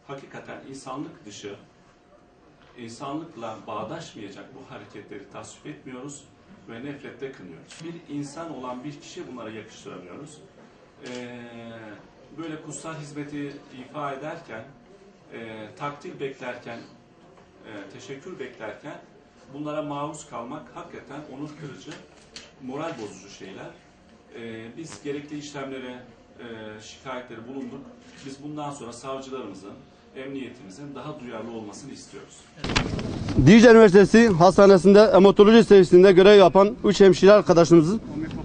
Hakikaten insanlık dışı, insanlıkla bağdaşmayacak bu hareketleri tasvip etmiyoruz ve nefretle kınıyoruz. Bir insan olan bir kişi bunlara yakıştıramıyoruz. Böyle kutsal hizmeti ifa ederken, takdir beklerken, teşekkür beklerken bunlara maruz kalmak hakikaten onur kırıcı, moral bozucu şeyler. Biz gerekli işlemlere, şikayetleri bulunduk. Biz bundan sonra savcılarımızın, emniyetimizin daha duyarlı olmasını istiyoruz. Dicle Üniversitesi Hastanesi'nde hematoloji servisinde görev yapan 3 hemşire arkadaşımızın,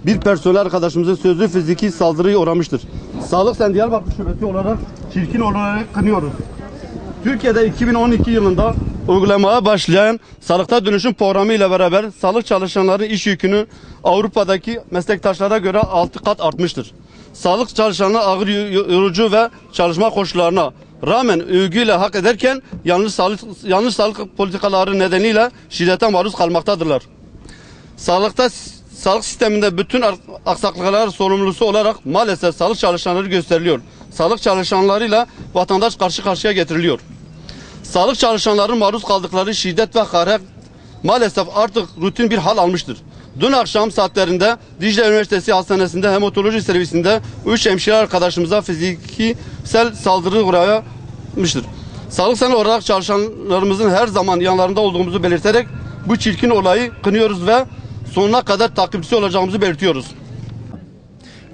bir personel arkadaşımızın sözlü fiziki saldırıya uğramıştır. Sağlık Sen Diyarbakır Şubesi olarak çirkin olarak kınıyoruz. Türkiye'de 2012 yılında uygulamaya başlayan Sağlıkta Dönüşüm Programı ile beraber sağlık çalışanları iş yükünü Avrupa'daki meslektaşlara göre 6 kat artmıştır. Sağlık çalışanları ağır, yorucu ve çalışma koşullarına rağmen övgüyle hak ederken yanlış sağlık politikaları nedeniyle şiddete maruz kalmaktadırlar. Sağlık sisteminde bütün aksaklıklar sorumlusu olarak maalesef sağlık çalışanları gösteriliyor. Sağlık çalışanlarıyla vatandaş karşı karşıya getiriliyor. Sağlık çalışanlarının maruz kaldıkları şiddet ve hakaret maalesef artık rutin bir hal almıştır. Dün akşam saatlerinde Dicle Üniversitesi Hastanesi'nde hematoloji servisinde 3 hemşire arkadaşımıza fiziksel saldırı uğramıştır. Sağlık Sen olarak çalışanlarımızın her zaman yanlarında olduğumuzu belirterek bu çirkin olayı kınıyoruz ve sonuna kadar takipçisi olacağımızı belirtiyoruz.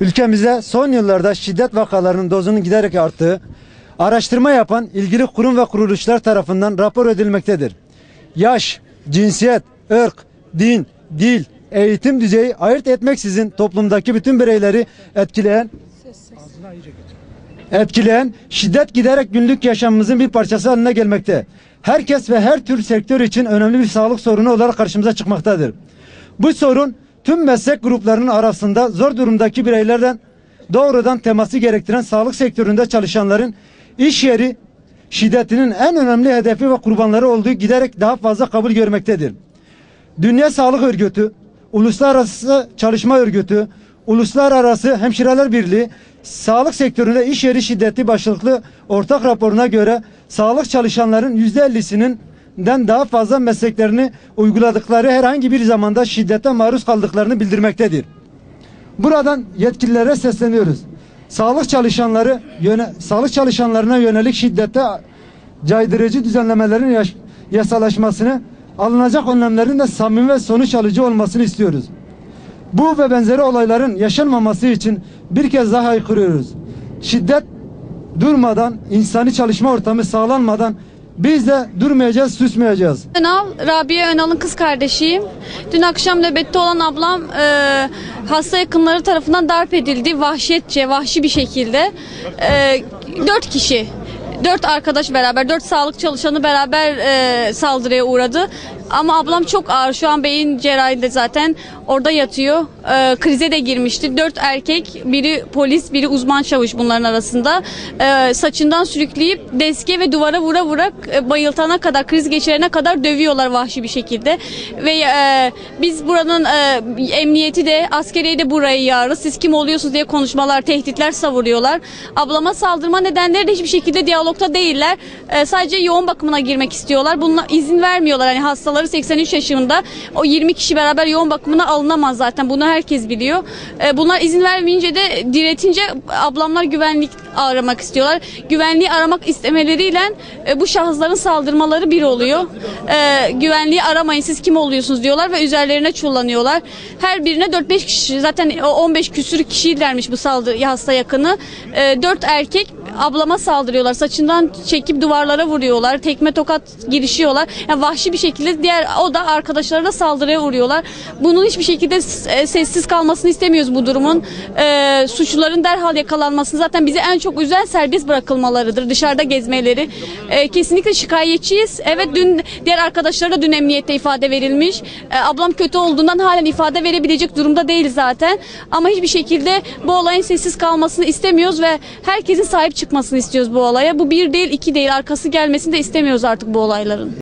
Ülkemizde son yıllarda şiddet vakalarının dozunun giderek arttığı, araştırma yapan ilgili kurum ve kuruluşlar tarafından rapor edilmektedir. Yaş, cinsiyet, ırk, din, dil, eğitim düzeyi ayırt etmeksizin toplumdaki bütün bireyleri etkileyen şiddet giderek günlük yaşamımızın bir parçası haline gelmekte. Herkes ve her tür sektör için önemli bir sağlık sorunu olarak karşımıza çıkmaktadır. Bu sorun tüm meslek gruplarının arasında zor durumdaki bireylerden doğrudan teması gerektiren sağlık sektöründe çalışanların iş yeri şiddetinin en önemli hedefi ve kurbanları olduğu giderek daha fazla kabul görmektedir. Dünya Sağlık Örgütü, Uluslararası Çalışma Örgütü, Uluslararası Hemşireler Birliği, sağlık sektöründe iş yeri şiddeti başlıklı ortak raporuna göre sağlık çalışanların %50'sinden daha fazla mesleklerini uyguladıkları herhangi bir zamanda şiddete maruz kaldıklarını bildirmektedir. Buradan yetkililere sesleniyoruz. Sağlık çalışanlarına yönelik şiddete caydırıcı düzenlemelerin yasalaşmasını, alınacak önlemlerin de samimi ve sonuç alıcı olmasını istiyoruz. Bu ve benzeri olayların yaşanmaması için bir kez daha haykırıyoruz. Şiddet durmadan, insani çalışma ortamı sağlanmadan biz de durmayacağız, susmayacağız. Rabia Önal'ın kız kardeşiyim. Dün akşam nöbette olan ablam hasta yakınları tarafından darp edildi. Vahşetçe, vahşi bir şekilde. 4 kişi. 4 arkadaş beraber, 4 sağlık çalışanı beraber saldırıya uğradı. Ama ablam çok ağır. Şu an beyin cerrahinde zaten orada yatıyor. Krize de girmişti. 4 erkek, biri polis, biri uzman çavuş bunların arasında. Saçından sürükleyip deske ve duvara vura bayıltana kadar, kriz geçirene kadar dövüyorlar vahşi bir şekilde. Ve biz buranın emniyeti de, askeriye de burayı yağarız. Siz kim oluyorsunuz diye konuşmalar, tehditler savuruyorlar. Ablama saldırma nedenleri de hiçbir şekilde diyalogta değiller. Sadece yoğun bakımına girmek istiyorlar. Bununla izin vermiyorlar. Yani hastaları 83 yaşında, o 20 kişi beraber yoğun bakımına alınamaz zaten. Bunu herkes biliyor. Bunlar izin vermeyince de diretince ablamlar güvenlik aramak istiyorlar. Güvenliği aramak istemeleriyle bu şahısların saldırmaları bir oluyor. Güvenliği aramayın, siz kim oluyorsunuz diyorlar ve üzerlerine çullanıyorlar. Her birine 4-5 kişi, zaten 15 küsür kişilermiş bu saldırı hasta yakını. 4 erkek ablama saldırıyorlar. Saçından çekip duvarlara vuruyorlar. Tekme tokat girişiyorlar. Yani vahşi bir şekilde o da arkadaşları da saldırıya uğruyorlar. Bunun hiçbir şekilde sessiz kalmasını istemiyoruz bu durumun. Suçluların derhal yakalanmasını, zaten bizi en çok üzen serbest bırakılmalarıdır. Dışarıda gezmeleri. Kesinlikle şikayetçiyiz. Evet, dün diğer arkadaşlara da dün emniyette ifade verilmiş. Ablam kötü olduğundan halen ifade verebilecek durumda değil zaten. Ama hiçbir şekilde bu olayın sessiz kalmasını istemiyoruz ve herkesin sahip çıkmasını istiyoruz bu olaya. Bu bir değil, iki değil. Arkası gelmesini de istemiyoruz artık bu olayların.